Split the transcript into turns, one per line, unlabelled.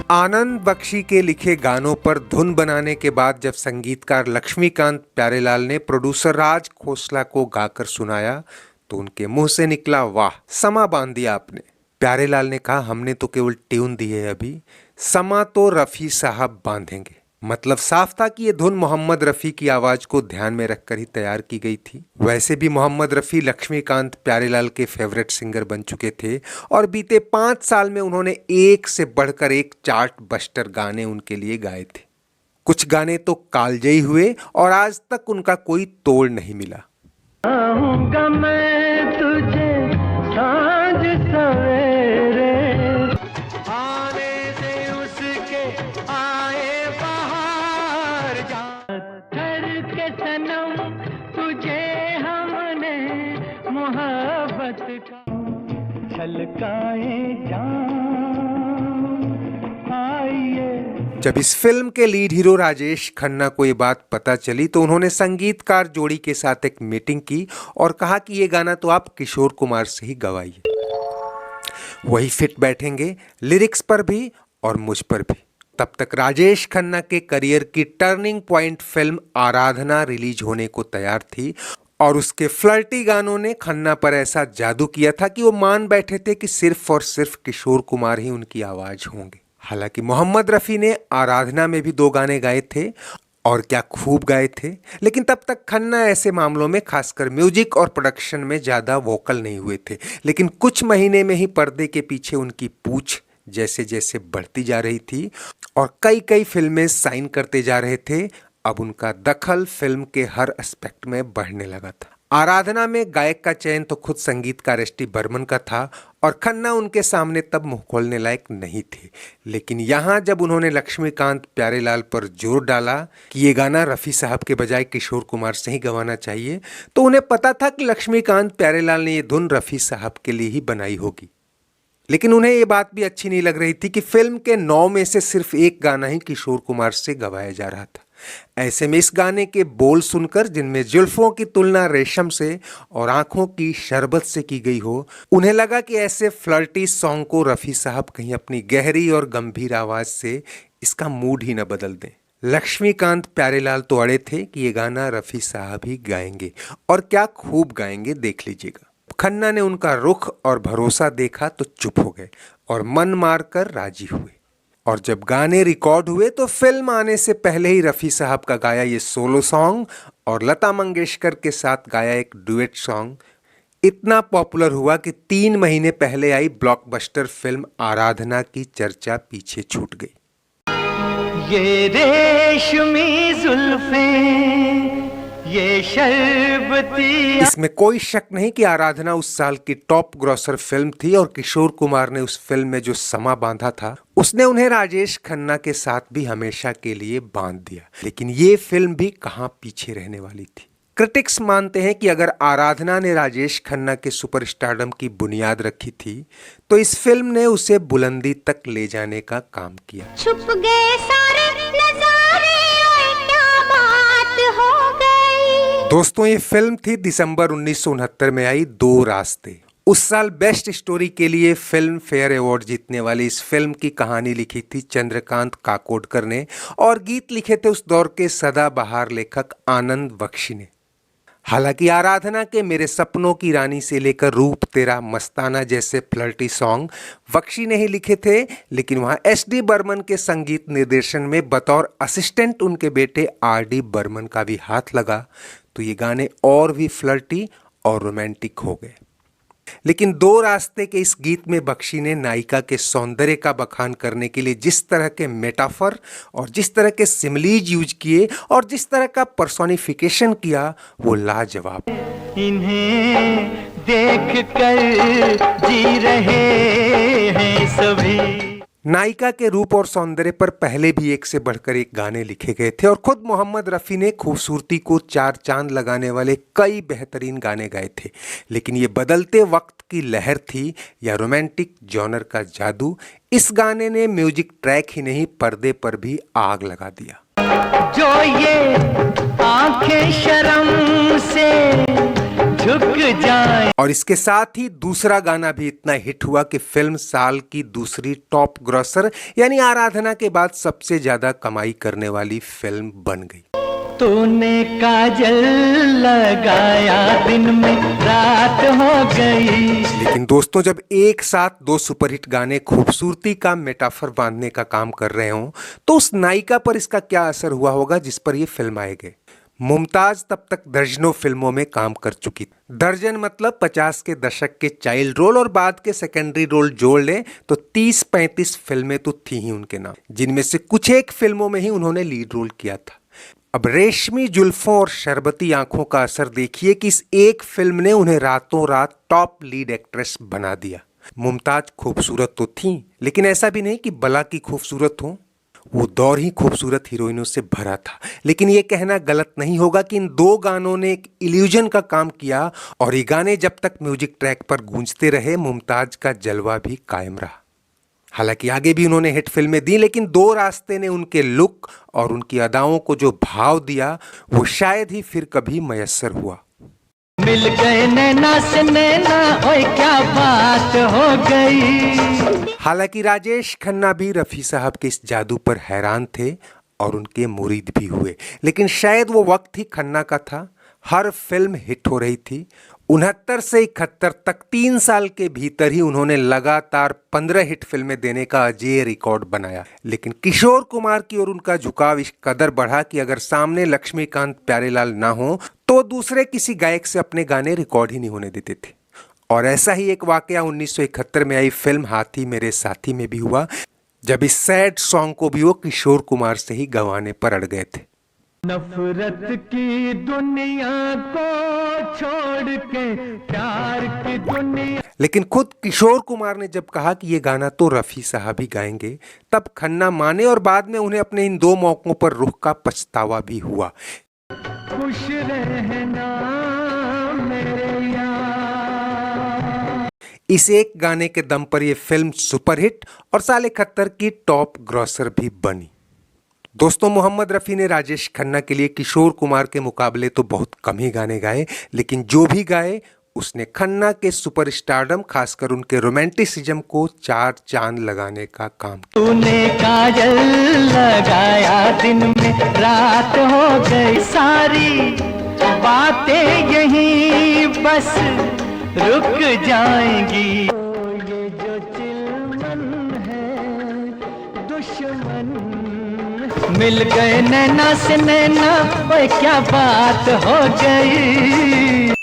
आनंद बख्शी के लिखे गानों पर धुन बनाने के बाद जब संगीतकार लक्ष्मीकांत प्यारेलाल ने प्रोड्यूसर राज खोसला को गाकर सुनाया तो उनके मुंह से निकला, वाह, समा बांध दिया आपने। प्यारेलाल ने कहा, हमने तो केवल ट्यून दी है, अभी समा तो रफ़ी साहब बांधेंगे। मतलब साफ था कि ये धुन मोहम्मद रफ़ी की आवाज को ध्यान में रखकर ही तैयार की गई थी। वैसे भी मोहम्मद रफ़ी लक्ष्मीकांत प्यारेलाल के फेवरेट सिंगर बन चुके थे और बीते 5 साल में उन्होंने एक से बढ़कर एक चार्ट बस्टर गाने उनके लिए गाए थे। कुछ गाने तो कालजयी हुए और आज तक उनका कोई तोड़ नहीं मिला।
आऊंगा मैं तुझे सांझ सवेरे, आने से उसके आए बाहर जा के सनम, तुझे हमने मोहब्बत का छलकाए जान आइए।
जब इस फिल्म के लीड हीरो राजेश खन्ना को ये बात पता चली तो उन्होंने संगीतकार जोड़ी के साथ एक मीटिंग की और कहा कि ये गाना तो आप किशोर कुमार से ही गवाइए, वही फिट बैठेंगे लिरिक्स पर भी और मुझ पर भी। तब तक राजेश खन्ना के करियर की टर्निंग पॉइंट फिल्म आराधना रिलीज होने को तैयार थी और उसके फ्लर्टी गानों ने खन्ना पर ऐसा जादू किया था कि वो मान बैठे थे कि सिर्फ और सिर्फ किशोर कुमार ही उनकी आवाज होंगे। हालांकि मोहम्मद रफ़ी ने आराधना में भी 2 गाने गाए थे और क्या खूब गाए थे, लेकिन तब तक खन्ना ऐसे मामलों में खासकर म्यूजिक और प्रोडक्शन में ज़्यादा वोकल नहीं हुए थे। लेकिन कुछ महीने में ही पर्दे के पीछे उनकी पूछ जैसे जैसे बढ़ती जा रही थी और कई फिल्में साइन करते जा रहे थे, अब उनका दखल फिल्म के हर एस्पेक्ट में बढ़ने लगा था। आराधना में गायक का चयन तो खुद संगीतकार एस डी बर्मन का था और खन्ना उनके सामने तब मुंह खोलने लायक नहीं थे। लेकिन यहाँ जब उन्होंने लक्ष्मीकांत प्यारेलाल पर जोर डाला कि ये गाना रफ़ी साहब के बजाय किशोर कुमार से ही गवाना चाहिए, तो उन्हें पता था कि लक्ष्मीकांत प्यारेलाल ने ये धुन रफ़ी साहब के लिए ही बनाई होगी। लेकिन उन्हें ये बात भी अच्छी नहीं लग रही थी कि फिल्म के 9 में से सिर्फ एक गाना ही किशोर कुमार से गवाया जा रहा था। ऐसे में इस गाने के बोल सुनकर, जिनमें जुल्फों की तुलना रेशम से और आंखों की शरबत से की गई हो, उन्हें लगा कि ऐसे फ्लर्टी सॉन्ग को रफ़ी साहब कहीं अपनी गहरी और गंभीर आवाज से इसका मूड ही न बदल दें। लक्ष्मीकांत प्यारेलाल तो अड़े थे कि ये गाना रफ़ी साहब ही गाएंगे और क्या खूब गाएंगे, देख लीजिएगा। खन्ना ने उनका रुख और भरोसा देखा तो चुप हो गए और मन मारकर राजी हुए। और जब गाने रिकॉर्ड हुए तो फिल्म आने से पहले ही रफ़ी साहब का गाया ये सोलो सॉन्ग और लता मंगेशकर के साथ गाया एक डुएट सॉन्ग इतना पॉपुलर हुआ कि 3 महीने पहले आई ब्लॉकबस्टर फिल्म आराधना की चर्चा पीछे छूट गई।
ये रेशमी जुल्फें, ये शरबती।
इसमें कोई शक नहीं कि आराधना उस साल की टॉप ग्रॉसर फिल्म थी और किशोर कुमार ने उस फिल्म में जो समा बांधा था उसने उन्हें राजेश खन्ना के साथ भी हमेशा के लिए बांध दिया। लेकिन ये फिल्म भी कहां पीछे रहने वाली थी। क्रिटिक्स मानते हैं कि अगर आराधना ने राजेश खन्ना के सुपरस्टारडम की बुनियाद रखी थी तो इस फिल्म ने उसे बुलंदी तक ले जाने का काम किया।
छुप गए सारे नजारे, क्या बात हो गई।
दोस्तों, ये फिल्म थी दिसंबर 1969 में आई, 2 रास्ते। उस साल बेस्ट स्टोरी के लिए फिल्म फेयर अवार्ड जीतने वाली इस फिल्म की कहानी लिखी थी चंद्रकांत काकोडकर ने और गीत लिखे थे उस दौर के सदाबहार लेखक आनंद बख्शी ने। हालांकि आराधना के मेरे सपनों की रानी से लेकर रूप तेरा मस्ताना जैसे फ्लर्टी सॉन्ग बख्शी ने ही लिखे थे, लेकिन वहां एस डी बर्मन के संगीत निर्देशन में बतौर असिस्टेंट उनके बेटे आर डी बर्मन का भी हाथ लगा तो ये गाने और भी फ्लर्टी और रोमांटिक हो गए। लेकिन 2 रास्ते के इस गीत में बख्शी ने नायिका के सौंदर्य का बखान करने के लिए जिस तरह के मेटाफर और जिस तरह के सिमिलीज यूज किए और जिस तरह का पर्सोनिफिकेशन किया वो लाजवाब।
इन्हें देख कर जी रहे हैं सभी।
नायिका के रूप और सौंदर्य पर पहले भी एक से बढ़कर एक गाने लिखे गए थे और खुद मोहम्मद रफ़ी ने खूबसूरती को 4 चांद लगाने वाले कई बेहतरीन गाने गाए थे। लेकिन ये बदलते वक्त की लहर थी या रोमांटिक जॉनर का जादू, इस गाने ने म्यूजिक ट्रैक ही नहीं पर्दे पर भी आग लगा दिया।
जो ये आंखें शर्म से झुक जाए।
और इसके साथ ही दूसरा गाना भी इतना हिट हुआ कि फिल्म साल की दूसरी टॉप ग्रॉसर यानी आराधना के बाद सबसे ज्यादा कमाई करने वाली फिल्म बन गई।
तूने काजल लगाया दिन में रात हो गई।
लेकिन दोस्तों, जब एक साथ दो सुपरहिट गाने खूबसूरती का मेटाफर बांधने का काम कर रहे हों तो उस नायिका पर इसका क्या असर हुआ होगा जिस पर ये फिल्म आए गए। मुमताज तब तक दर्जनों फिल्मों में काम कर चुकी थी। दर्जन मतलब 50 के दशक के चाइल्ड रोल और बाद के सेकेंडरी रोल जोड़ लें तो 30-35 फिल्में तो थी ही उनके नाम, जिनमें से कुछ एक फिल्मों में ही उन्होंने लीड रोल किया था। अब रेशमी जुल्फों और शरबती आंखों का असर देखिए कि इस एक फिल्म ने उन्हें रातों रात टॉप लीड एक्ट्रेस बना दिया। मुमताज खूबसूरत तो थी, लेकिन ऐसा भी नहीं कि बला की खूबसूरत हो। वो दौर ही खूबसूरत हीरोइनों से भरा था। लेकिन ये कहना गलत नहीं होगा कि इन दो गानों ने एक इल्यूजन का काम किया और ये गाने जब तक म्यूजिक ट्रैक पर गूंजते रहे मुमताज का जलवा भी कायम रहा। हालांकि आगे भी उन्होंने हिट फिल्में दी, लेकिन दो रास्ते ने उनके लुक और उनकी अदाओं को जो भाव दिया वो शायद ही फिर कभी मयस्सर हुआ।
मिल गए नैना से नैना, ओए क्या बात हो गई।
हालांकि राजेश खन्ना भी रफी साहब के इस जादू पर हैरान थे और उनके मुरीद भी हुए, लेकिन शायद वो वक्त ही खन्ना का था। हर फिल्म हिट हो रही थी। 69 से 71 तक 3 साल के भीतर ही उन्होंने लगातार 15 हिट फिल्में देने का अजेय रिकॉर्ड बनाया। लेकिन किशोर कुमार की ओर उनका झुकाव इस कदर बढ़ा कि अगर सामने लक्ष्मीकांत प्यारेलाल ना हो तो दूसरे किसी गायक से अपने गाने रिकॉर्ड ही नहीं होने देते थे। और ऐसा ही एक वाकया 1971 में आई फिल्म हाथी मेरे साथी में भी हुआ, जब इस सैड सॉन्ग को भी वो किशोर कुमार से ही गवाने पर अड़ गए थे।
नफरत की दुनिया को छोड़ के प्यार की दुनिया।
लेकिन खुद किशोर कुमार ने जब कहा कि ये गाना तो रफी साहब ही गाएंगे, तब खन्ना माने और बाद में उन्हें अपने इन दो मौकों पर रुख का पछतावा भी हुआ।
खुश रहना मेरे यार।
इस एक गाने के दम पर यह फिल्म सुपरहिट और साल 71 की टॉप ग्रॉसर भी बनी। दोस्तों, मोहम्मद रफ़ी ने राजेश खन्ना के लिए किशोर कुमार के मुकाबले तो बहुत कम ही गाने गाए, लेकिन जो भी गाए उसने खन्ना के सुपरस्टारडम, खासकर उनके रोमांटिसिज्म को 4 चांद लगाने का काम किया।
तूने काजल लगाया दिन में रात हो गई, सारी बातें यहीं बस रुक जाएंगी। ये जो चिलमन है दुश्मन, मिल गए नैना से नैना, ओए क्या बात हो गई।